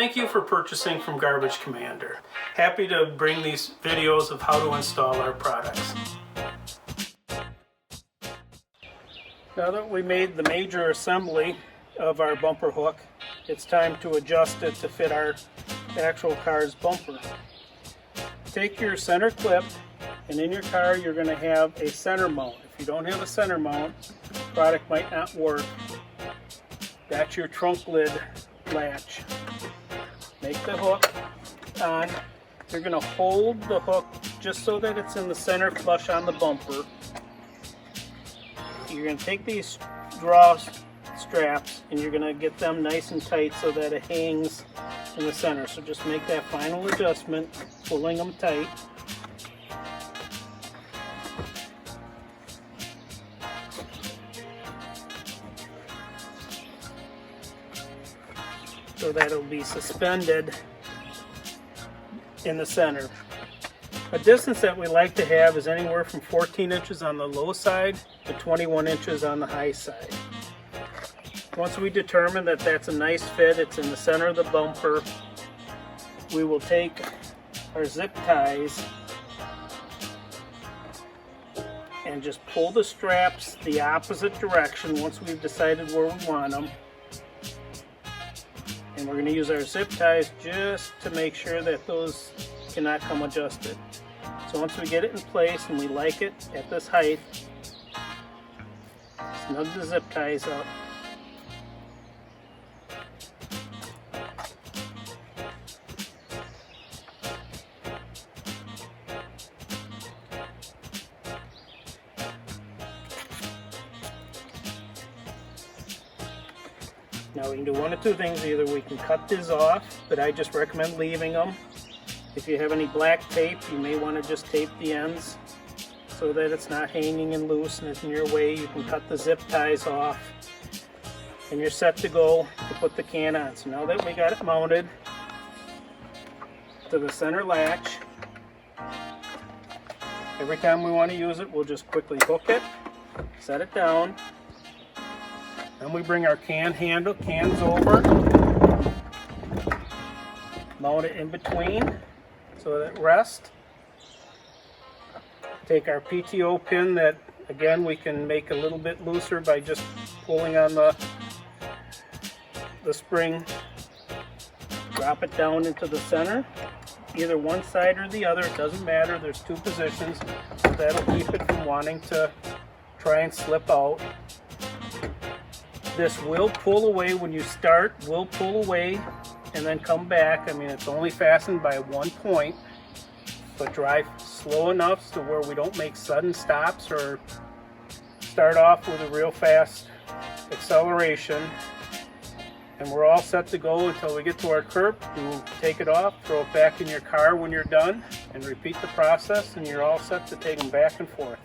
Thank you for purchasing from Garbage Commander. Happy to bring these videos of how to install our products. Now that we made the major assembly of our bumper hook, it's time to adjust it to fit our actual car's bumper. Take your center clip, and in your car you're going to have a center mount. If you don't have a center mount, the product might not work. That's your trunk lid latch. Make the hook on. You're going to hold the hook just so that it's in the center flush on the bumper. You're going to take these draw straps and you're going to get them nice and tight so that it hangs in the center. So just make that final adjustment, pulling them tight. So that it'll be suspended in the center. A distance that we like to have is anywhere from 14 inches on the low side to 21 inches on the high side. Once we determine that that's a nice fit, it's in the center of the bumper, we will take our zip ties and just pull the straps the opposite direction once we've decided where we want them. And we're going to use our zip ties just to make sure that those cannot come adjusted. So once we get it in place and we like it at this height, snug the zip ties up. Now we can do one of two things. Either we can cut these off, but I just recommend leaving them. If you have any black tape, you may want to just tape the ends so that it's not hanging and loose and it's in your way. You can cut the zip ties off and you're set to go to put the can on. So now that we got it mounted to the center latch, every time we want to use it, we'll just quickly hook it, set it down. Then we bring our cans over, mount it in between so that it rests. Take our PTO pin that, again, we can make a little bit looser by just pulling on the spring. Drop it down into the center, either one side or the other, it doesn't matter. There's two positions, so that'll keep it from wanting to try and slip out. This will pull away when you start, will pull away and then come back. I mean, it's only fastened by one point, but drive slow enough to where we don't make sudden stops or start off with a real fast acceleration. And we're all set to go until we get to our curb. You take it off, throw it back in your car when you're done, and repeat the process, and you're all set to take them back and forth.